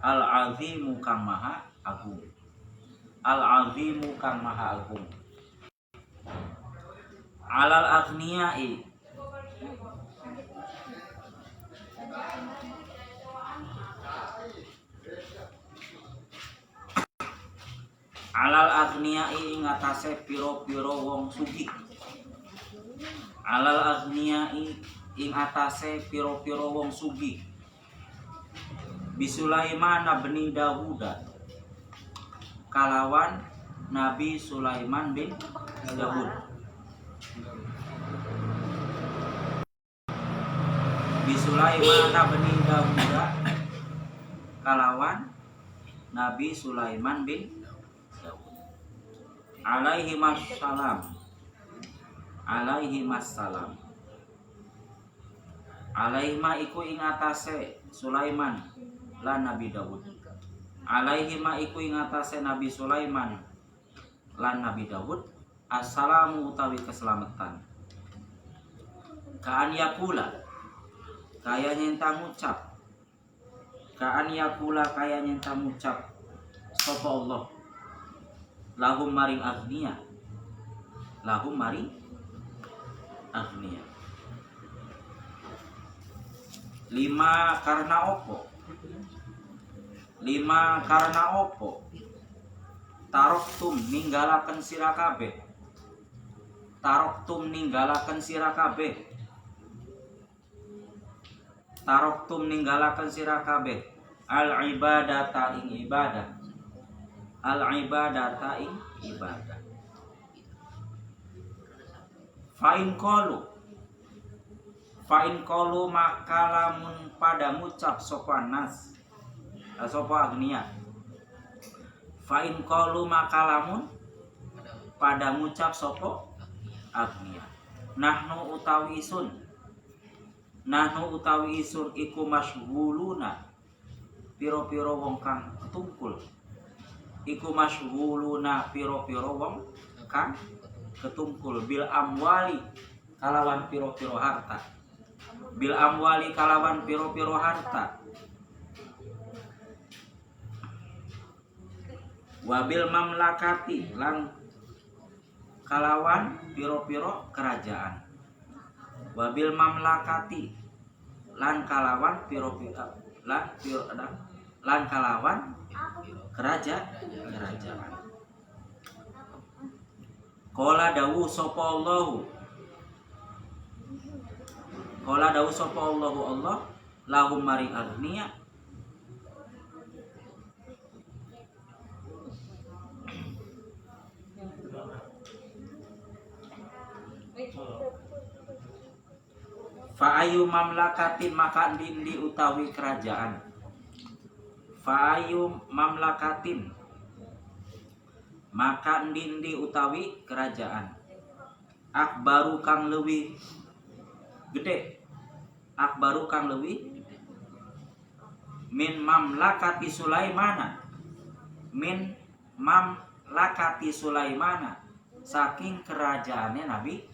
Al-azimu kang maha agung. Al-azimu kang maha agung. Alal aghniyai alal aghniyai ing atase piro-piro wong sugih. Alal aghniyai ing atase piro-piro wong sugih. Bisulaiman bin Dawuda kalawan Nabi Sulaiman bin Dawud. Bisulaiman bin Dawuda kalawan Nabi Sulaiman bin Dawud. Alaihi wassalam. Alaihi wassalam. Alaihi ma iku ing atase Sulaiman lan Nabi Dawud. Alaihi ma iku ing atase Nabi Sulaiman lan Nabi Dawud assalamu utawi keselamatan. Kaan yakula kaya nyenta ngucap. Kaan yakula kaya nyenta ngucap sapa Allah lahum maring agniya. Lahum maring agniya. 5 karena opo? 5 karena opo? Taroktum ninggalaken sira kabeh. Taroktum ninggalaken sira kabeh. Taroktum ninggalaken sira kabeh. Al ibadata ing ibadah. Al ibadata ing ibadah. Fa'in qalu maka lamun pada ngucap sapa nas sapa agniya. Fa'in qalu maka lamun pada ngucap sapa agniya. Nahnu utawi isun iku masyghuluna piro-piro wong kang ketungkul. Iku masyghuluna piro-piro wong kang ketungkul bil amwali kalawan piro-piro harta. Bil amwali kalawan piro-piro harta. Wabil mamlakati lan kalawan piro-piro kerajaan. Wabil mamlakati lan kalawan piro-piro lan kalawan kerajaan. Qala dawu sapa Allahu. Qala dawu sapa Allahu Allah lahum maring agniya. Fa'ayu mamlakatin maka dindi utawi kerajaan. Fa'ayu mamlakatin maka dindi utawi kerajaan. Akbaru kang leuwih gede. Akbaru kang leuwih min mamlakati Sulaimana. Min mamlakati Sulaimana saking kerajaannya Nabi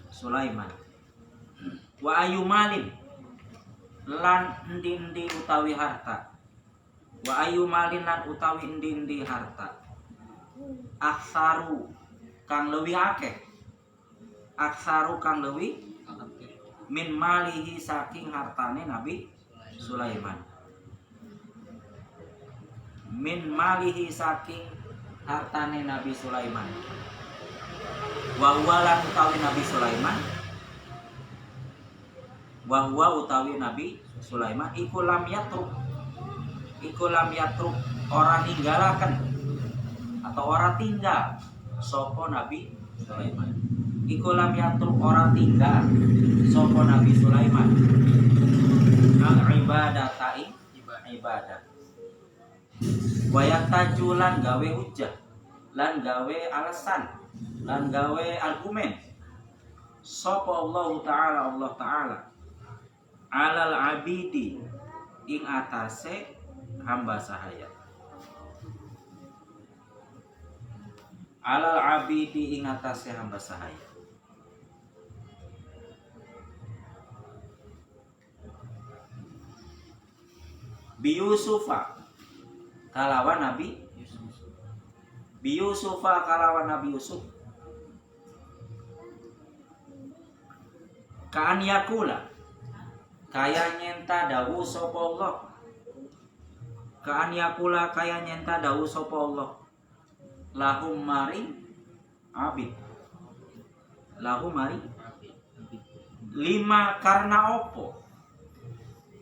Sulaiman. Wa ayu malin lan ndi utawi harta. Wa ayu malin lan utawi ndi harta. Aksaru kang leuwih akeh. Aksaru kang leuwih min malihi saking hartane Nabi Sulaiman. Min malihi saking hartane Nabi Sulaiman. Wa huwa lan utawi Nabi Sulaiman. Wa huwa utawi Nabi Sulaiman iku lam yatruk ora ninggalaken atau ora tinggal sapa Nabi Sulaiman. Iku lam yatruk ora tinggal sapa Nabi Sulaiman. Al ibadata ibadah. Wa yatajulan gawe hujjah lan gawe alasan lan gawe argumen sapa Allah Ta'ala alal abidi ing atase hamba sahaya. Alal abidi ing atase hamba sahaya. Bi Yusufa kalawan Nabi Yusufa kalawan Nabi Yusuf. Kaan yakula kaya nyenta dawu sapa Allah. Kaan yakula kaya nyenta dawu sapa Allah. Lahum maring abid. Lahum maring lima karena opo.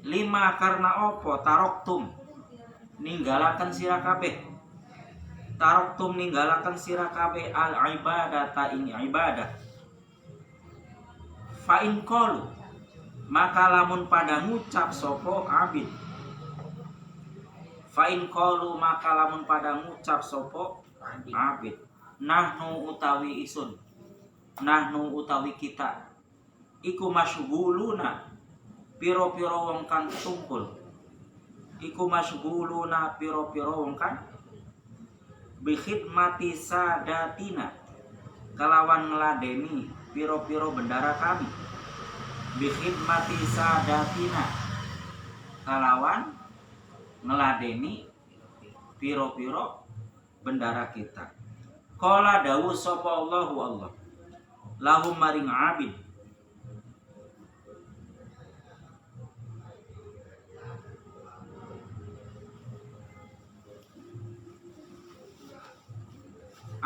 Lima karena opo taroktum ninggalaken sira kabeh. Taroktum ninggalaken sira kabeh al ibadata ing ibadah. Fa in qalu maka lamun pada ngucap sapa abid. Fa in qalu maka lamun pada ngucap sapa abid. Nahnu utawi isun. Nahnu utawi kita. Iku masyghuluna piro-piro wong kang tumpul. Iku masyghuluna piro-piro wong kang bi khidmati sadatina kalawan ngladeni piro-piro bendara kami. Bi khidmati sadatina kalawan ngladeni piro-piro bendara kita. Qala dawu sapa Allahu Allah. Lahum maring abid.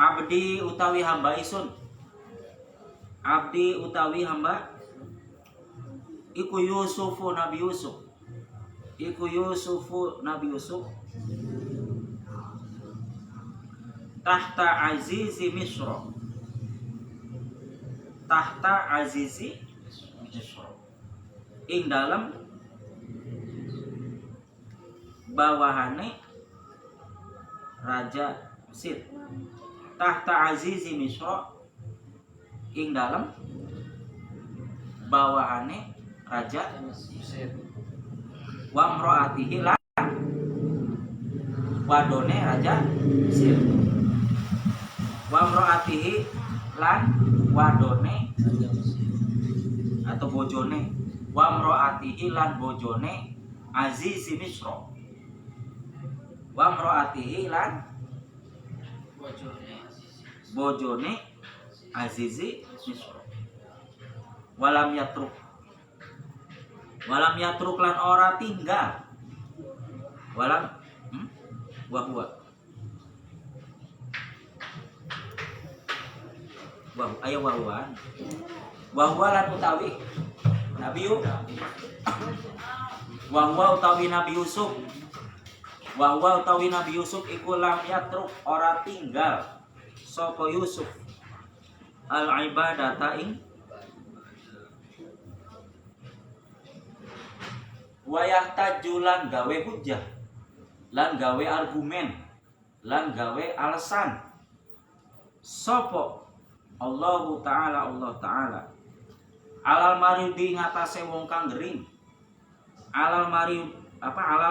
Abdi utawi hamba isun. Abdi utawi hamba iku Yusufu Nabi Yusuf. Iku Yusufu Nabi Yusuf. Tahta azizi Misra. Tahta azizi Misra. Ing dalam bawahane Raja Mesir. Tahta azizi Misra ing dalam bawahane Raja Mesir. Wa mraatihi lan wadone Raja Mesir. Wa mraatihi lan wadone atau bojone. Wa mraatihi lan bojone azizi Misra. Wa mraatihi lan bojone azizi Misra. Walam yatruk lan ora tinggal. Walam wahwa ayo wahwa lan utawi Nabi wahwa utawi Nabi Yusuf. Wahwa utawi Nabi Yusuf iku lam yatruk ora tinggal sapa Yusuf al ibadata ing wayah tajulan gawe hujjah lan gawe argumen lan gawe alasan sapa Allah Ta'ala alal maridi ngatasé wong kang gering. Alal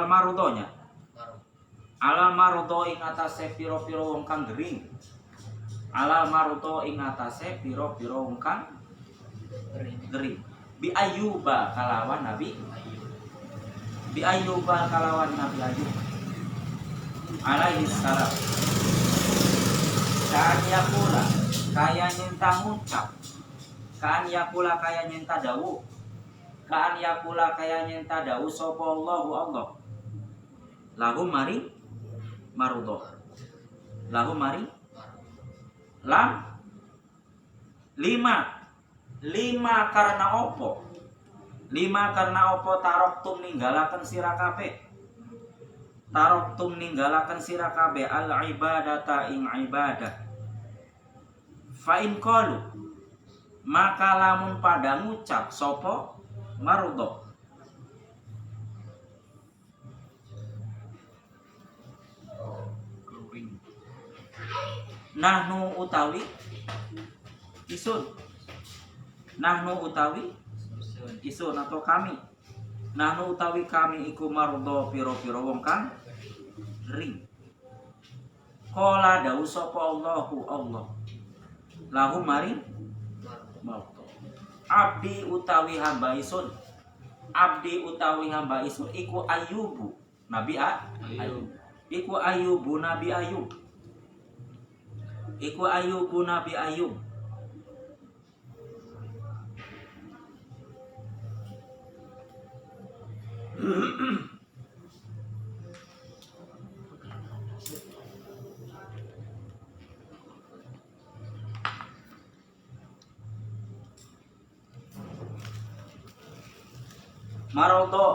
marudonya alal marudo ing atase piro-piro wong kang gering. Alal marudo ing atase piro-piro wong kang gering. Bi Ayyuba kalawan Nabi Ayub alaihi salam. Kan yakula kaya nyenta ngucap. Kan yakula kaya nyenta dawu. Kan yakula kaya nyenta dawu sapa Allah. Lahum maring marudo. Lahum maring lam lima karena opo. Lima karena opo taroktum ninggalaken sira kabeh. Taroktum ninggalaken sira kabeh al ibadata ing ibadah. Fa in qalu maka lamun pada ngucap sapa marudo. Nahnu utawi isun. Nahnu utawi isun atau kami. Nahnu utawi kami iku mardo piro-piro wong kang ring. Qala dawu sapa Allahu Allah. Lahu maring mardo. Abdi utawi hamba isun. Abdi utawi hamba isun iku Ayyubu. Nabi Ayub. Iku Ayyubu Nabi Ayyub. Iku Ayyubu Nabi Ayyub. Maroto.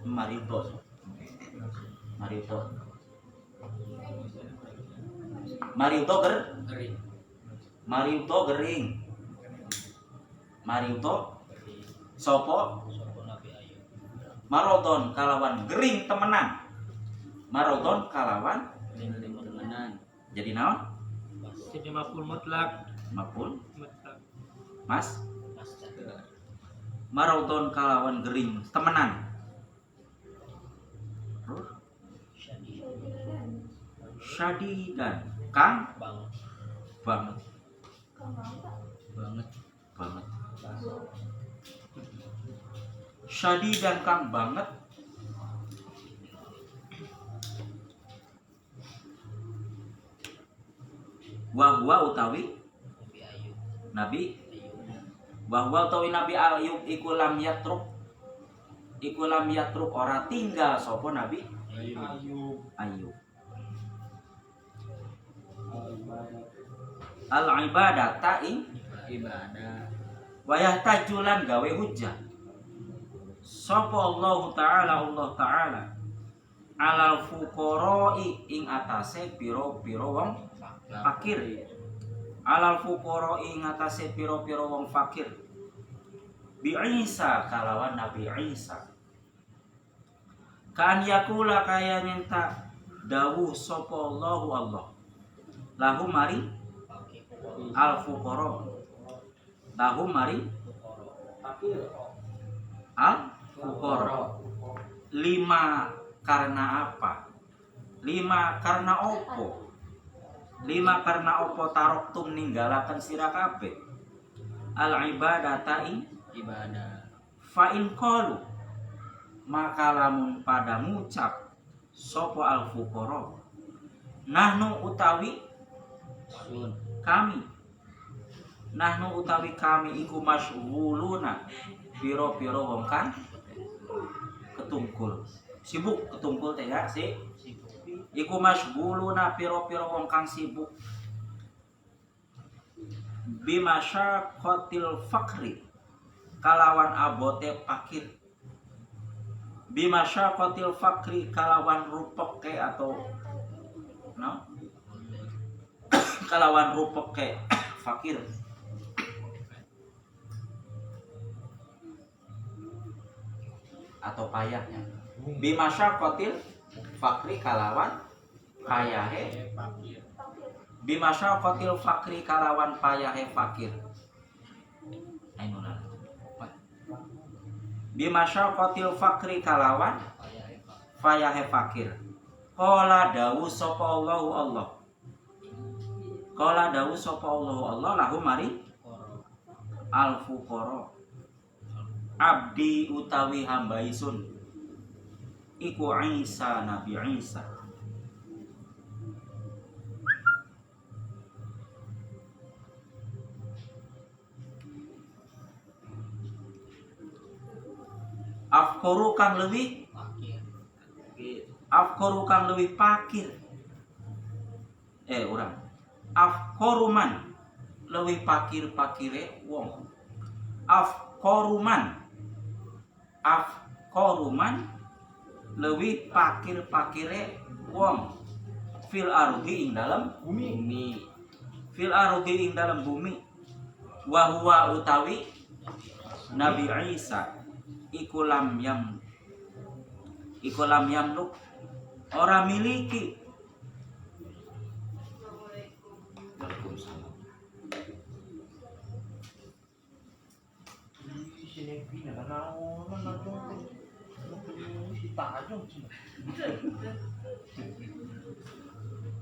Marito. Marito. Marito Gering. Marito gering. Marito sopo Sopo Nabi Ayub. Marodon kalawan gering temenan. Marodon kalawan Gering temenan. jadi naon? Jadi maful mutlak. Mapun Mutlak. Mas Master. Marodon kalawan gering temenan. Terus syadidan kang Bang. banget Banget. banget syadidan kang banget wahwa utawi Nabi Ayub. Nabi Ayub. wahwa utawi Nabi Ayub iku lam yatruk ora tinggal sapa Nabi Ayub. Ayub al ibadata ing Ibadah. wayah tajulan gawe hujah sapa Allah Ta'ala alal fuqara'i ing atase pira-pira wong fakir alal fuqara'i ing atase pira-pira wong fakir bi Isa kalawan Nabi Isa kan yakula kaya nyenta dawuh sapa Allah lahu mari al fuqara lahu mari al fuqara lima karena apa? Lima karena opo? Lima karena opo taroktum ninggalaken sira kabeh al ibadata ing Ibadah. fa in qalu maka lamun pada ngucap sapa al fuqara nahnu utawi Sun. kami nahnu utawi kami iku masyghuluna pira-pira wong kan ketungkul sibuk ketungkul teh ya sih Sibuk. iku masyghuluna pira-pira wong kang sibuk bimasyaqqatil fakri kalawan abote fakir bimasyaqqatil fakri kalawan rupeke atau no kalawan rupeke fakir atau payahnya bimasyaqqatil fakri kalawan payahe Fakir. bimasyaqqatil fakri kalawan payahe fakir ainuna bimasyaqqatil fakri kalawan payahe fakir qala dawu sapa Allah qala dawu sapa Allah lahu mari al fuqara abdi utawi hamba isun iku Isa Nabi Isa afkoru kang leuwih Fakir. afkoru kang leuwih pakir urang afkoruman leuwih pakir-pakire wong afkoruman leuwih pakir-pakire wong fil ardi ing dalam bumi fil ardi ing dalam bumi wa huwa utawi Nabi Isa iku lam yamluk ora miliki Waalaikumsalam.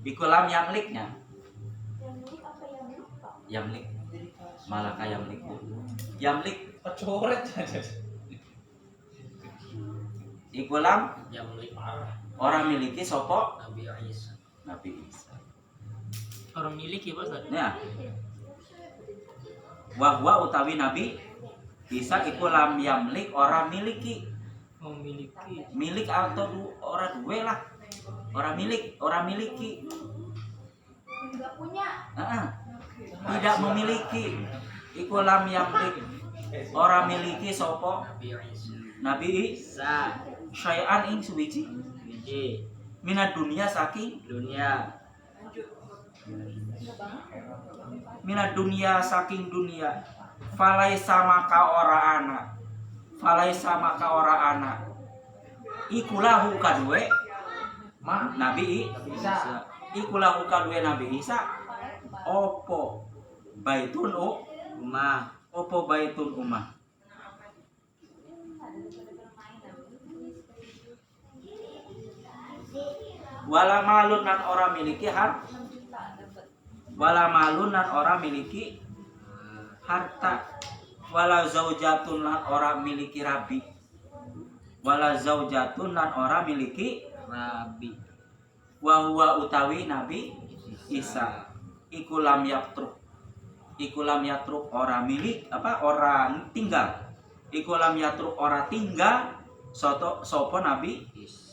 Iku lam yamliknya. Yamlik. Malaka yamlik. Yamlik. Kecoret. Iku lam Yang milik orang miliki sopo Nabi Isa. Nabi Isa. Orang miliki Pak Ustaz. Ya. Wahwa utawi Nabi Isa iku lam yamlik orang miliki. Memiliki. Milik atau orang duwe lah. Orang milik, orang miliki. Enggak punya. Tidak memiliki. Iku lam yamlik orang miliki sopo Nabi Isa. Nabi Isa. syai'an ing suwiji Biji. minat dunia saking Dunia. minat dunia saking dunia falai sama ka ora anak falai sama ka ora anak ikulahu kadue Nabi Isa. ikulahu kadue Nabi Isa opo baitun Rumah. opo baitun umah wala malun nan ora miliki wala malun nan ora miliki harta wala zaujatun lan ora miliki rabi wala zaujatun lan ora miliki Rabi. wa huwa utawi Nabi Isa iku lam yatruk ora milik apa orang tinggal iku lam yatruk ora tinggal sopo Nabi Isa.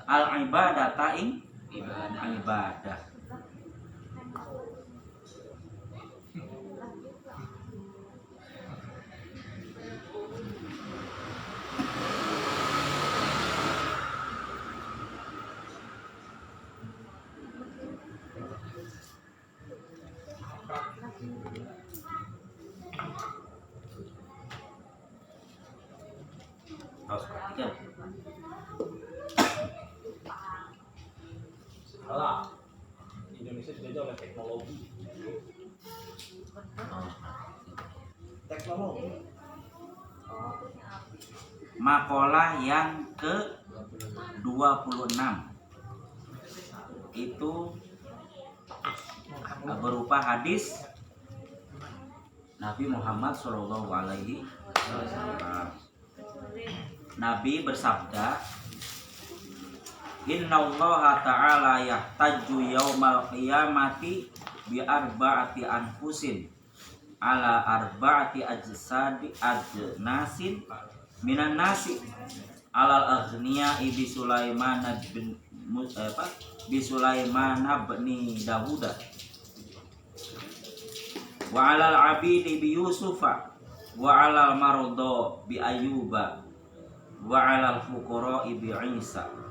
al ibadata ing Ibadah. ibadah. Harus perhatikan. Salah. Indonesia dijajah oleh teknologi. Teknologi. Makalah yang ke-26 itu berupa hadis Nabi Muhammad Shallallahu Alaihi Wasallam. Nabi bersabda, Innallaha ta'ala yahtaju yaumal qiyamati bi arba'ati anfusin ala arba'ati ajsadi ajnasin minan nasi alal aghniya bi Sulaiman bin bi Sulaiman bin Dawud wa alal abidi bi Yusufa wa alal mardo bi Ayyuba wa alal fuqara bi Isa.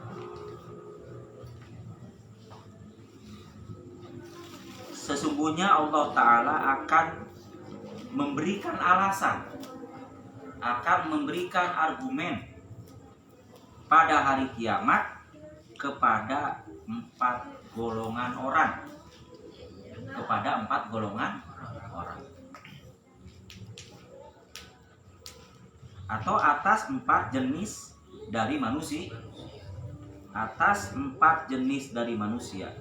Sesungguhnya Allah Ta'ala akan memberikan alasan, akan memberikan argumen pada hari kiamat kepada 4 golongan orang, kepada 4 golongan orang, atau atas 4 jenis dari manusia, atas 4 jenis dari manusia.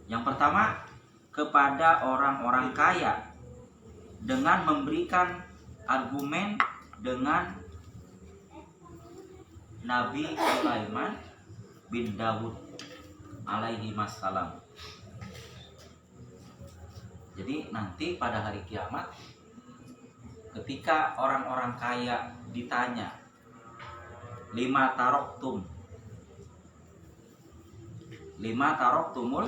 Yang pertama, kepada orang-orang kaya dengan memberikan argumen dengan Nabi Sulaiman bin Dawud alaihi wassalam. Jadi nanti pada hari kiamat ketika orang-orang kaya ditanya lima taroktumul lima taroktumul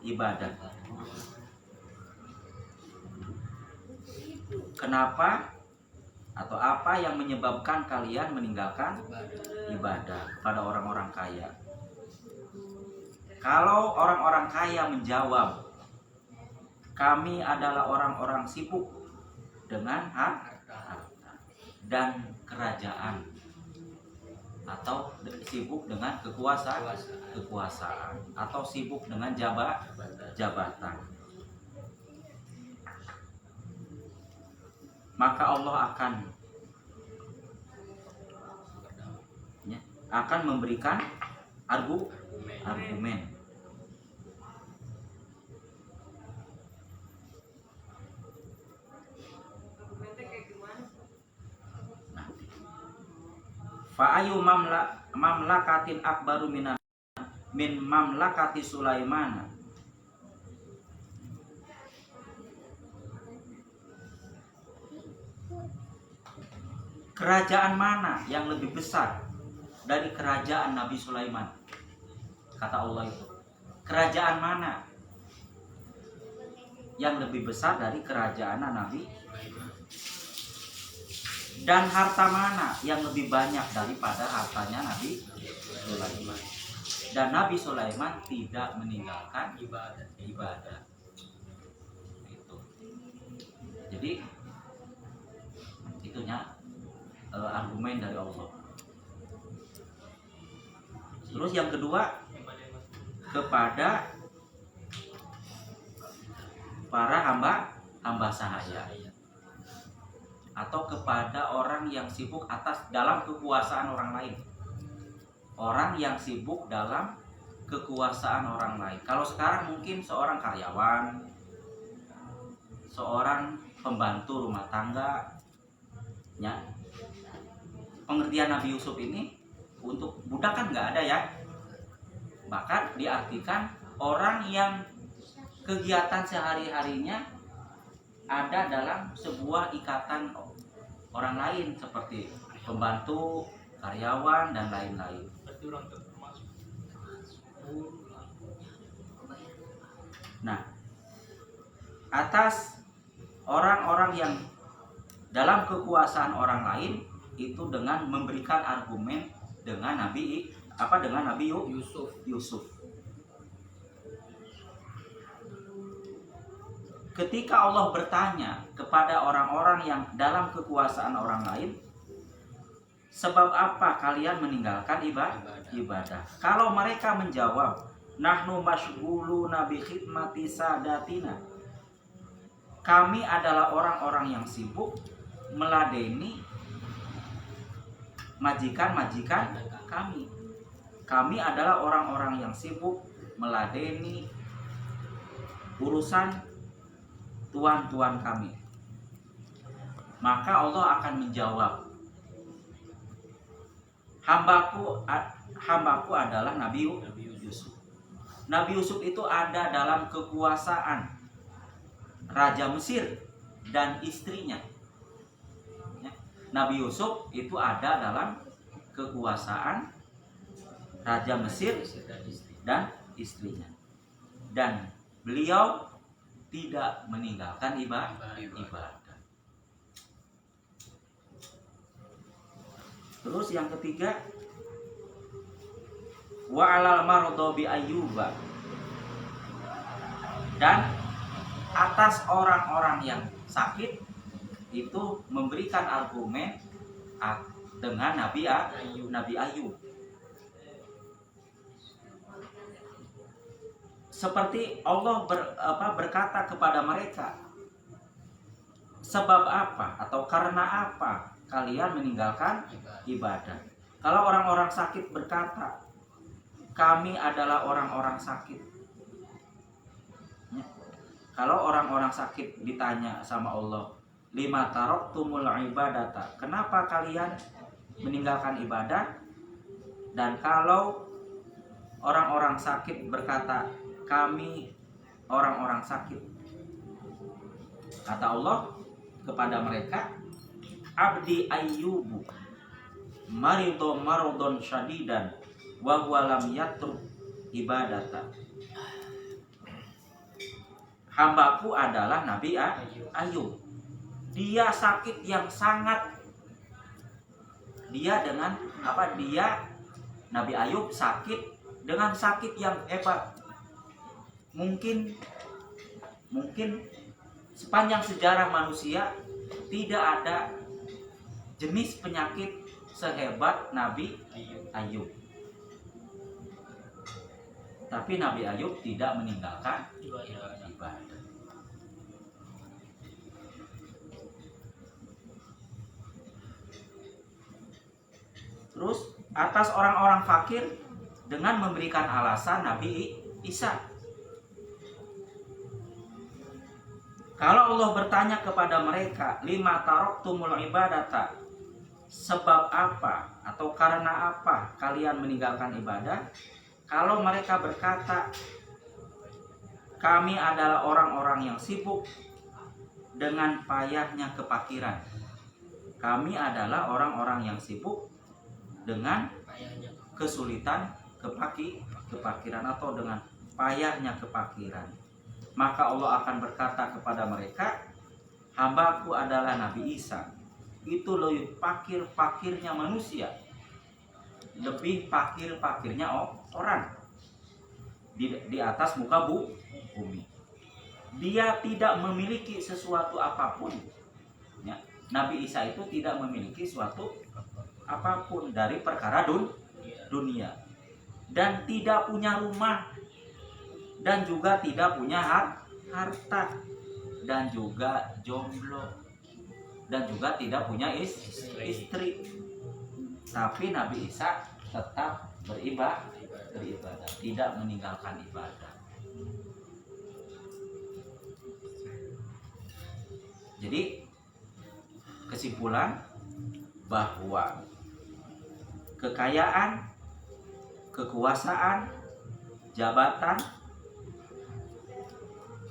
ibadah. Kenapa atau apa yang menyebabkan kalian meninggalkan ibadah pada orang-orang kaya? Kalau orang-orang kaya menjawab, kami adalah orang-orang sibuk dengan harta dan kerajaan, atau sibuk dengan kekuasaan, atau sibuk dengan jabatan. maka Allah akan memberikan argumen. Fa'ayu mamlakatin akbaru min mamlakati Sulaiman. Kerajaan mana yang lebih besar dari kerajaan Nabi Sulaiman? Kata Allah itu. Kerajaan mana yang lebih besar dari kerajaan Nabi? Dan harta mana yang lebih banyak daripada hartanya Nabi Sulaiman? Dan Nabi Sulaiman tidak meninggalkan ibadah. Itu. Jadi itunya argumen dari Allah. Terus yang kedua, kepada para hamba sahaya, atau kepada orang yang sibuk dalam kekuasaan orang lain. Orang yang sibuk dalam kekuasaan orang lain. Kalau sekarang mungkin seorang karyawan, seorang pembantu rumah tangga, ya. Pengertian Nabi Yusuf ini untuk budak kan nggak ada ya. Bahkan diartikan orang yang kegiatan sehari-harinya ada dalam sebuah ikatan orang lain seperti pembantu, karyawan, dan lain-lain. Nah, atas orang-orang yang dalam kekuasaan orang lain itu dengan memberikan argumen dengan Nabi Yusuf. Ketika Allah bertanya kepada orang-orang yang dalam kekuasaan orang lain, sebab apa kalian meninggalkan ibadah? Kalau mereka menjawab, nahnu masyghuluna bi khidmati sadatina. Kami adalah orang-orang yang sibuk meladeni majikan-majikan kami. Kami adalah orang-orang yang sibuk meladeni urusan tuan-tuan kami. Maka Allah akan menjawab, hambaku adalah Nabi Yusuf. Nabi Yusuf itu ada dalam kekuasaan Raja Mesir dan istrinya. Nabi Yusuf itu ada dalam kekuasaan Raja Mesir dan istrinya. Dan beliau tidak meninggalkan ibadah. Terus yang ketiga, wa alal mardo bi ayyuba. Dan atas orang-orang yang sakit itu memberikan argumen dengan Nabi Ayub. Seperti Allah berkata kepada mereka, sebab apa atau karena apa kalian meninggalkan ibadah? Kalau orang-orang sakit berkata, kami adalah orang-orang sakit. Kalau orang-orang sakit ditanya sama Allah, lima taraktumul ibadata, kenapa kalian meninggalkan ibadah? Dan kalau orang-orang sakit berkata, kami orang-orang sakit, kata Allah kepada mereka, abdi ayyubu marido marodon syadidan wa huwa lam yatruk ibadata. Hambaku adalah Nabi Ayub. Dia sakit yang sangat. Nabi Ayub sakit dengan sakit yang hebat. Mungkin sepanjang sejarah manusia tidak ada jenis penyakit sehebat Nabi Ayub. Tapi Nabi Ayub tidak meninggalkan ibadah. Terus atas orang-orang fakir dengan memberikan alasan Nabi Isa. Kalau Allah bertanya kepada mereka, lima taraktumul ibadata, sebab apa atau karena apa kalian meninggalkan ibadah? Kalau mereka berkata, kami adalah orang-orang yang sibuk dengan payahnya kefakiran. Kami adalah orang-orang yang sibuk dengan kesulitan kefakiran atau dengan payahnya kefakiran. Maka Allah akan berkata kepada mereka, hambaku adalah Nabi Isa. Itu lebih fakir-fakirnya manusia, lebih fakir-fakirnya orang di atas muka bumi. Dia tidak memiliki sesuatu apapun ya. Nabi Isa itu tidak memiliki suatu apapun dari perkara dunia, dan tidak punya rumah, dan juga tidak punya harta, dan juga jomblo, dan juga tidak punya istri. Tapi Nabi Isa tetap beribadah, tidak meninggalkan ibadah. Jadi kesimpulan bahwa kekayaan, kekuasaan, jabatan,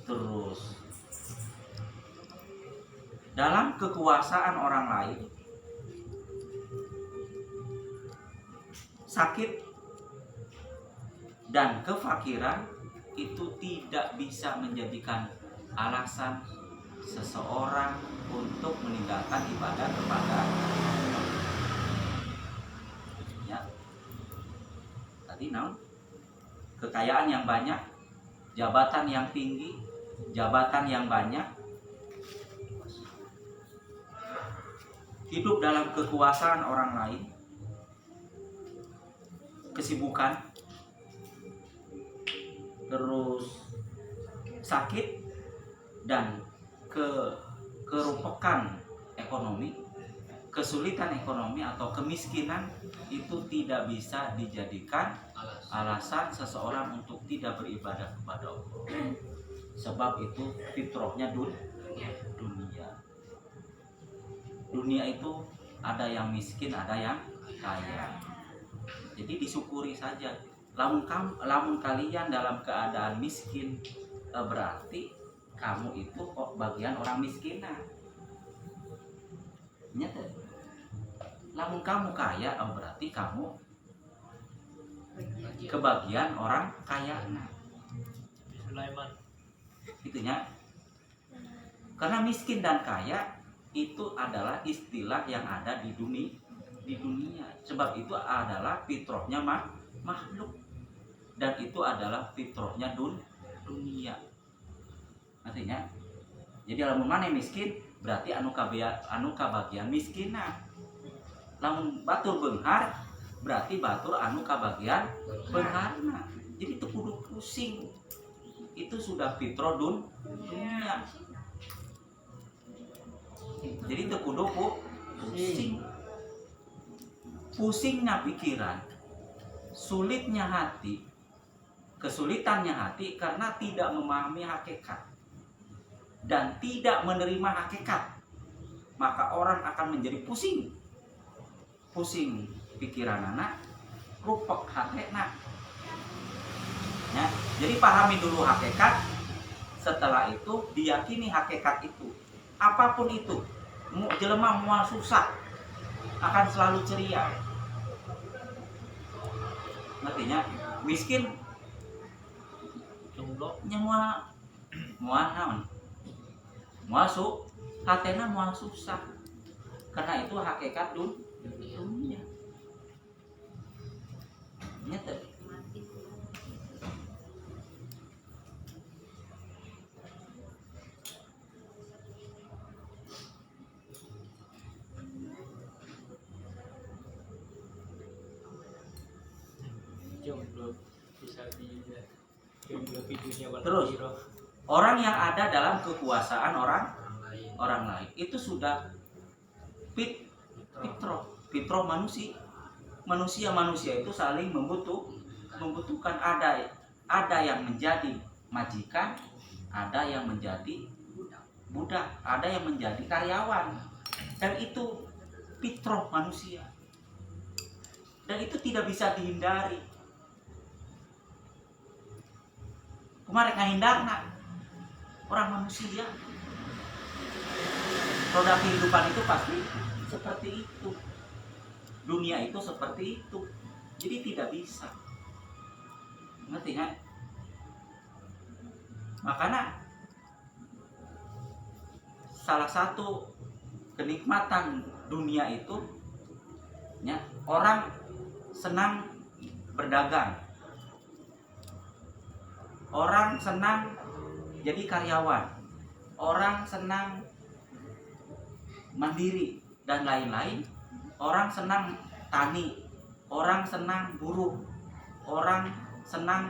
terus dalam kekuasaan orang lain, sakit dan kefakiran itu tidak bisa menjadikan alasan seseorang untuk meninggalkan ibadah kepada Allah. Ya. Tadi kekayaan yang banyak, jabatan yang tinggi, jabatan yang banyak, hidup dalam kekuasaan orang lain, kesibukan, terus sakit dan kerupakan ekonomi, kesulitan ekonomi atau kemiskinan itu tidak bisa dijadikan alasan seseorang untuk tidak beribadah kepada Allah. Sebab itu fitrahnya dunia. Dunia itu ada yang miskin, ada yang kaya. Jadi disyukuri saja. Lamun kalian dalam keadaan miskin, berarti kamu itu kok bagian orang miskin. Nyata. Lamun kamu kaya, berarti kamu kebagian orang kaya. Sulaiman. Itunya. Karena miskin dan kaya itu adalah istilah yang ada di dunia. Sebab itu adalah fitrahnya makhluk, dan itu adalah fitrahnya dunia. Artinya, jadi lamun mana miskin berarti anu kabagian miskin. Lamun batur beunghar berarti batur anu kabagian beungharna. Jadi itu kudu pusing. Itu sudah fitrah dunia. Jadi itu kudu pusing. Pusingnya pikiran, sulitnya hati, kesulitannya hati karena tidak memahami hakikat dan tidak menerima hakikat, maka orang akan menjadi pusing pikiran anak, rupek hati nak. Ya, jadi pahami dulu hakikat, setelah itu diyakini hakikat itu. Apapun itu, jelema mau susah akan selalu ceria. Artinya miskin nya naon? Masuk hatena moal susah. Karena itu hakikat dunia. Nyata. Terus orang yang ada dalam kekuasaan orang lain itu sudah fitrah manusia. manusia itu saling membutuhkan. Ada yang menjadi majikan, ada yang menjadi budak, ada yang menjadi karyawan, dan itu fitrah manusia, dan itu tidak bisa dihindari. Kemarin hindarna orang manusia, roda kehidupan itu pasti seperti itu, dunia itu seperti itu, jadi tidak bisa, ngerti kan? Makanya salah satu kenikmatan dunia itu ya, orang senang berdagang, orang senang jadi karyawan, orang senang mandiri dan lain-lain, orang senang tani, orang senang buruh, orang senang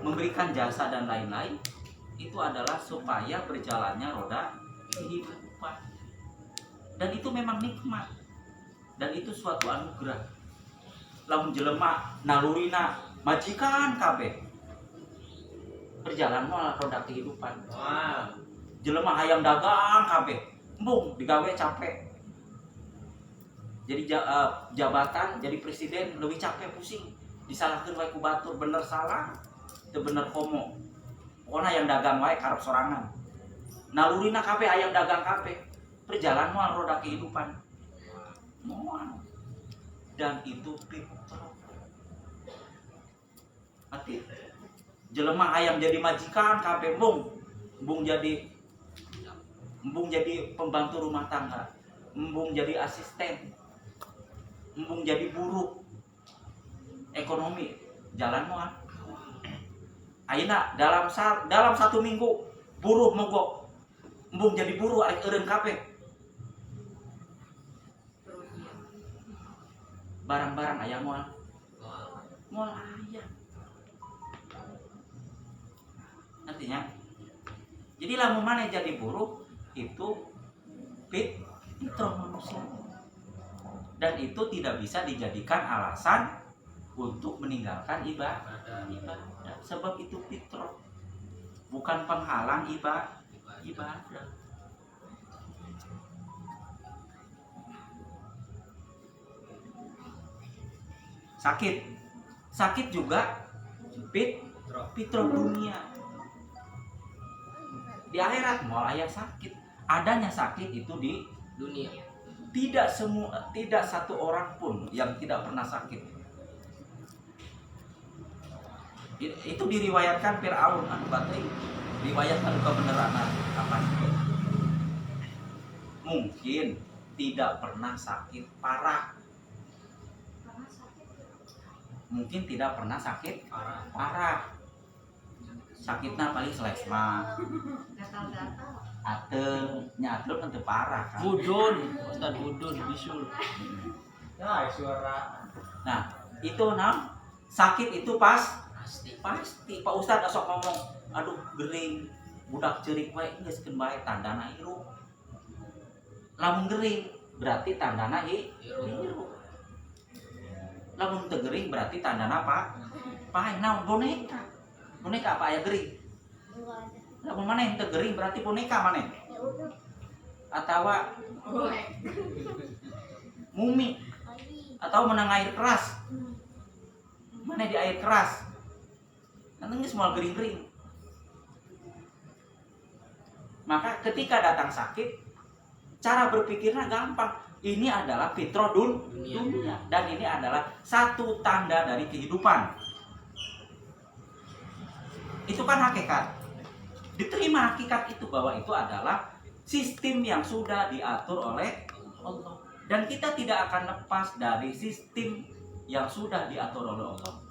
memberikan jasa dan lain-lain. Itu adalah supaya berjalannya roda kehidupan, dan itu memang nikmat, dan itu suatu anugerah. Lamun jelema nalurina majikan kabeh, berjalan malah roda kehidupan. Jelema hayang dagang kabeh, embung digawe capek. Jadi jabatan jadi presiden lebih capek, pusing, disalahkeun wae ku batur, bener salah teu bener komo. Pokoknya yang dagang wae karep sorangan. Nalurina kabeh hayang dagang kabeh, berjalan moal roda kehidupan. Moal. Dan itu fitrah. Mati. Jelema hayang jadi majikan kabeh, embung jadi pembantu rumah tangga, embung jadi asisten, embung jadi buruh. Ekonomi jalan moal. Ayeuna dalam 1 minggu buruh mogok, embung jadi buruh arek eureun kabeh. Barang-barang aya moal aya. Artinya, jadi lamun maneh jadi buruh itu fitrah manusia, dan itu tidak bisa dijadikan alasan untuk meninggalkan ibadah. Sebab itu fitrah, bukan penghalang ibadah. Sakit juga fitrah dunia. Di akhirat mau aya sakit, adanya sakit itu di dunia. Tidak satu orang pun yang tidak pernah sakit. Itu diriwayatkan Fir'aun riwayatkan kebenaran apa sih? Mungkin tidak pernah sakit parah. Mungkin tidak pernah sakit parah. Sakitnya paling selesma, atel kan teu parah kan. Ustaz Budun bisul. Nah, suara. Nah, itu sakit itu pasti Pak Ustad asok ngomong, aduh gering, budak ceurik wae geuskeun bae tandana hirup. Lamun gering berarti tandana hirup. Lamun teu gering berarti tandana paeh. Naon boneka apa aya gering? Lamun maneh teu gering berarti boneka maneh. Atawa mumi atau menang air keras. Maneh di air keras. Nanti semua gering-gering. Maka ketika datang sakit, cara berpikirnya gampang. Ini adalah fitrah dunia, dan ini adalah satu tanda dari kehidupan. Itu kan hakikat. Diterima hakikat itu, bahwa itu adalah sistem yang sudah diatur oleh Allah, dan kita tidak akan lepas dari sistem yang sudah diatur oleh Allah.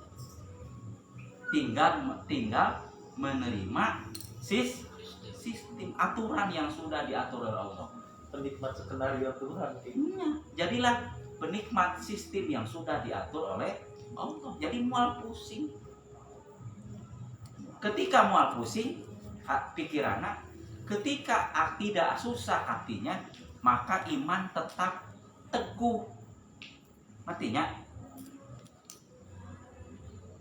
Tinggal menerima sistem aturan yang sudah diatur oleh Allah. Penikmat skenario Tuhan. Jadilah penikmat sistem yang sudah diatur oleh Allah. Jadi mual pusing. Ketika mual pusing pikirannya, ketika tidak susah hatinya, maka iman tetap teguh. Artinya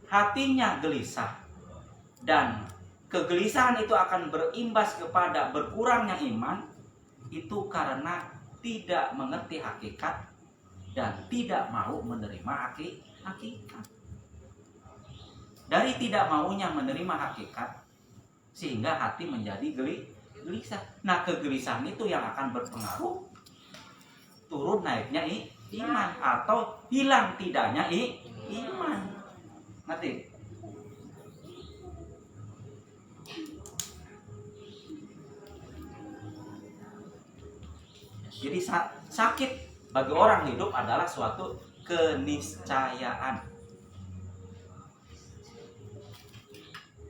hatinya gelisah, dan kegelisahan itu akan berimbas kepada berkurangnya iman, itu karena tidak mengerti hakikat dan tidak mau menerima hakikat. Dari tidak maunya menerima hakikat, sehingga hati menjadi gelisah. Nah, kegelisahan itu yang akan berpengaruh turun naiknya iman atau hilang tidaknya iman. Ngerti? Jadi sakit bagi orang hidup adalah suatu keniscayaan.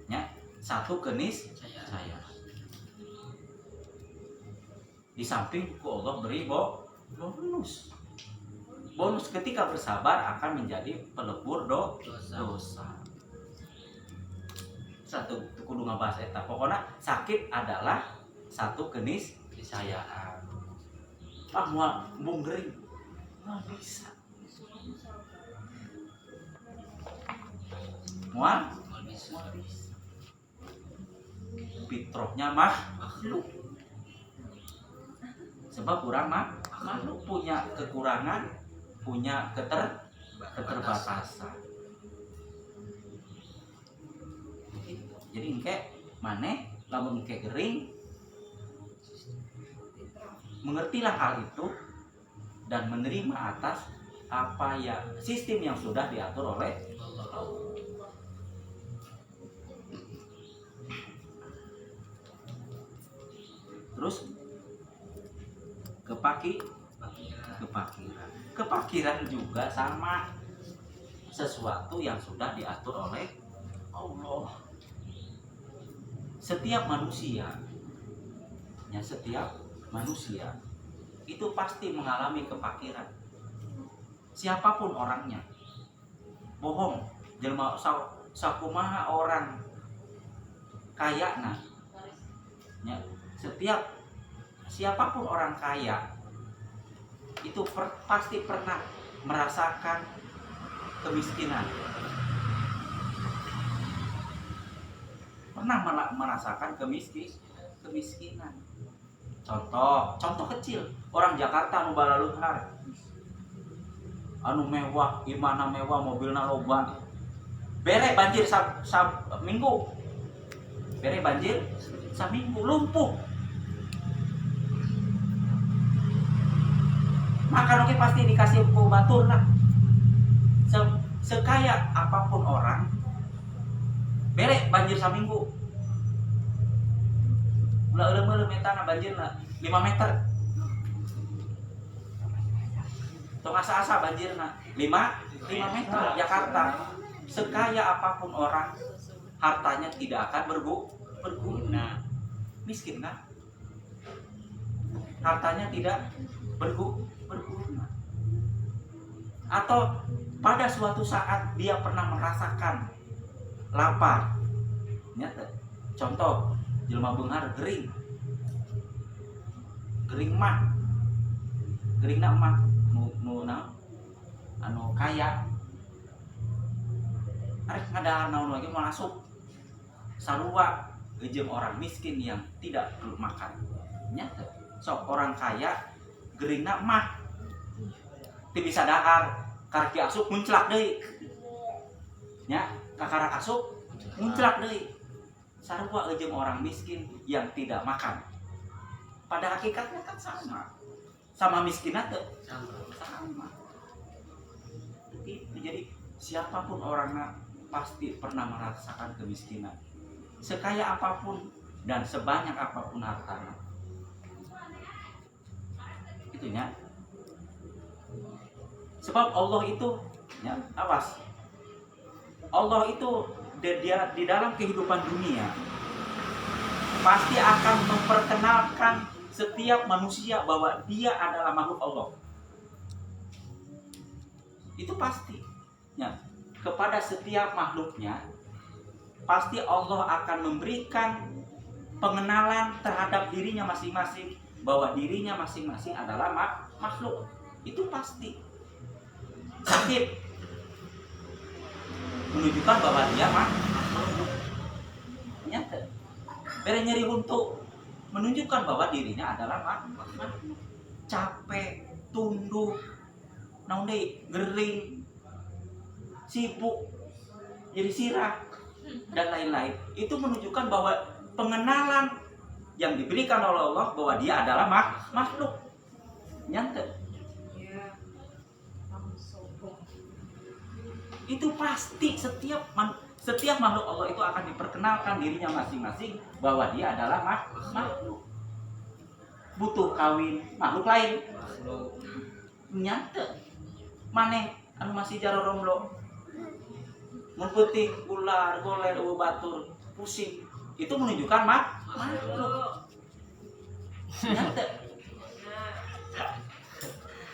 Ya, satu keniscayaan. Di samping ku Allah beri bonus. Bonus ketika bersabar akan menjadi pelebur dosa. Satu kudu ngabahas eta. Pokoknya sakit adalah satu keniscayaan. Mual embung gering. Nggak bisa. Mual bisa. Fitrahnya makhluk. Sebab kurang makhluk punya kekurangan, punya keterbatasan. Jadi engke maneh lamun engke gering, mengertilah hal itu dan menerima atas apa ya sistem yang sudah diatur oleh Allah. Terus kepakiran juga sama, sesuatu yang sudah diatur oleh Allah. Setiap manusia itu pasti mengalami kepakiran. Siapapun orangnya. Bohong, jelema sakumaha orang kaya nah. Ya, siapapun orang kaya itu pasti pernah merasakan kemiskinan. Pernah merasakan kemiskinan. Contoh kecil, orang Jakarta anu balaluhar, anu mewah, imana mewah, mobilna loba. Bere banjir minggu. Bere banjir saminggu lumpuh. Makan oke pasti dikasih ku batur lah. Sekaya apapun orang, bere banjir saminggu. Ulah euleum-euleum eta banjirna 5 meter. Tong asa-asa banjirna 5 meter Jakarta. Sekaya apapun orang, hartanya tidak akan berguna. Miskin kan? Hartanya tidak berguna. Atau pada suatu saat dia pernah merasakan lapar. Nyata. Contoh, jelema beunghar gering mah nu anu kaya arek ngadahar naon lagi masuk sarua jeung orang miskin yang tidak perlu makan. Nyata sok orang kaya geringna mah teu bisa dahar karki asup munclak deui nya kakara asup munclak deui. Sarua jeung orang miskin yang tidak makan. Pada hakikatnya kan sama miskinnya tuh sama. Jadi siapapun orangnya pasti pernah merasakan kemiskinan. Sekaya apapun dan sebanyak apapun hartanya. Itunya. Sebab Allah itu, ya, awas. Allah itu dia di dalam kehidupan dunia pasti akan memperkenalkan setiap manusia bahwa dia adalah makhluk Allah. Itu pasti. Ya, kepada setiap makhluknya pasti Allah akan memberikan pengenalan terhadap dirinya masing-masing bahwa dirinya masing-masing adalah makhluk. Itu pasti. Sakit menunjukkan bahwa dia nyata. Bere nyeri untuk menunjukkan bahwa dirinya adalah capek, tunduk, naon deui, gering, sibuk, jadi sirah dan lain-lain. Itu menunjukkan bahwa pengenalan yang diberikan oleh Allah bahwa dia adalah makhluk. Nyata. Itu pasti setiap makhluk Allah itu akan diperkenalkan dirinya masing-masing bahwa dia adalah makhluk. Butuh kawin makhluk lain. Nyata. Maneh anu masih jaro romlo. Mun peuting ular, goler, batur, pusing. Itu menunjukkan makhluk. Nyata.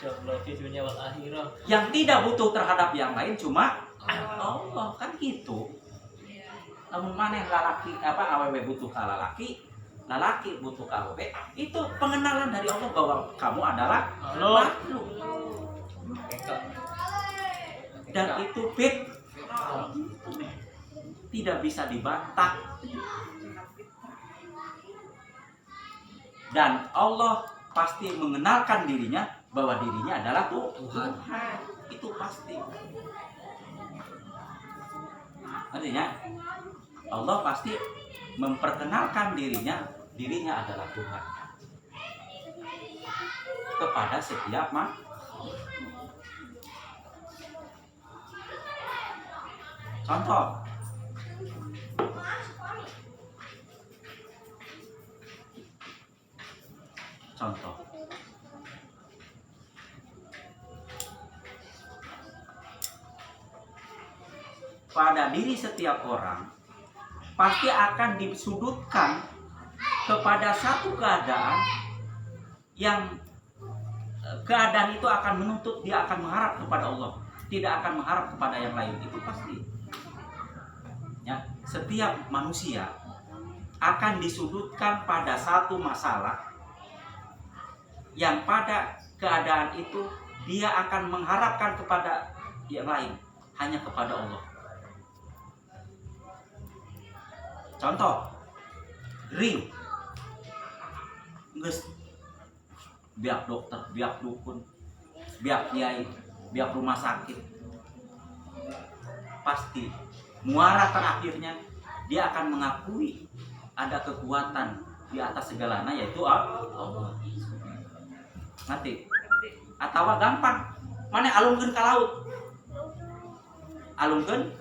Jomblo di dunia wal akhirah. Yang tidak butuh terhadap yang lain cuma Allah, kan gitu. Namun mana yang lalaki awewe butuh ka lalaki butuh ka awewe, itu pengenalan dari Allah bahwa kamu adalah makhluk. Dan itu tidak bisa dibantah. Dan Allah pasti mengenalkan dirinya bahwa dirinya adalah Tuhan. Itu pasti. Artinya Allah pasti memperkenalkan dirinya adalah Tuhan kepada setiap contoh. Pada diri setiap orang pasti akan disudutkan kepada satu keadaan yang keadaan itu akan menuntut dia akan mengharap kepada Allah, tidak akan mengharap kepada yang lain. Itu pasti. Ya, setiap manusia akan disudutkan pada satu masalah yang pada keadaan itu dia akan mengharapkan kepada yang lain, hanya kepada Allah. Contoh, ring, geus biak dokter, biak dukun, biak kiai, biak rumah sakit, pasti muara terakhirnya dia akan mengakui ada kekuatan di atas segalanya, yaitu Allah. Nanti, atau gampang, mana alungkeun ka laut, alungkeun,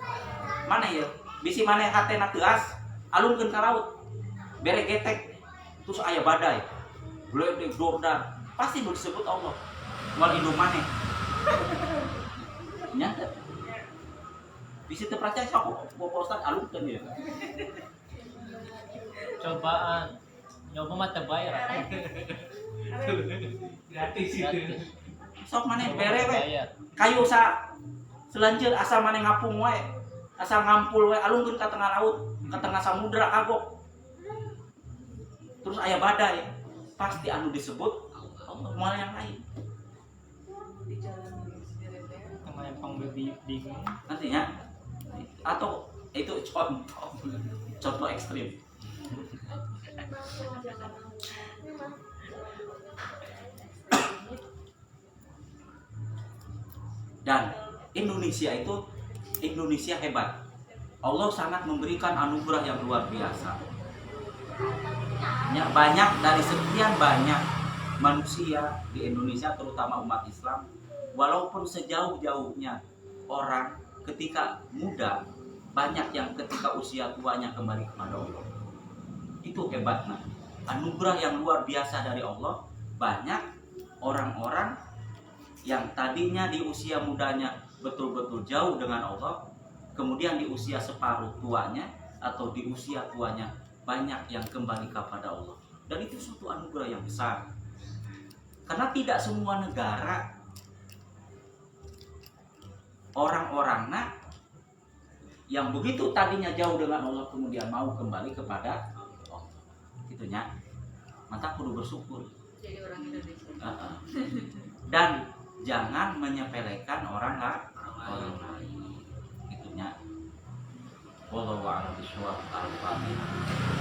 mana ya, bisi mana hatena teas. Alungkeun ka laut, bere getek, terus aya badai, bledek dordan, pasti disebut Allah. Wal indung maneh. Nyata. Bisa teu percaya sok Bapak Ustaz alungkeun ya. Cobaan. Nyoba mah teu bayar. Gratis itu. Sok maneh bere we. Kayu selanjut asal maneh ngapung we. Asal ngampul we alungkeun ka tengah laut. Ke tengah samudra kagok, terus aya badai, pasti anu disebut Allah, moal yang lain. Sama yang bingung. Nantinya, atau itu contoh ekstrim. Dan Indonesia hebat. Allah sangat memberikan anugerah yang luar biasa. Ya, banyak dari sekian banyak manusia di Indonesia, terutama umat Islam, walaupun sejauh-jauhnya orang ketika muda, banyak yang ketika usia tuanya kembali kepada Allah. Itu hebatnya. Anugerah yang luar biasa dari Allah. Banyak orang-orang yang tadinya di usia mudanya betul-betul jauh dengan Allah, kemudian di usia separuh tuanya atau di usia tuanya banyak yang kembali kepada Allah. Dan itu suatu anugerah yang besar. Karena tidak semua negara orang-orangnya yang begitu tadinya jauh dengan Allah kemudian mau kembali kepada Allah. Gitunya. Maka kudu bersyukur. Jadi orang Indonesia. Dan jangan menyepelekan orang lain. Wallahu a'lam bishawab. Al-Fatihah.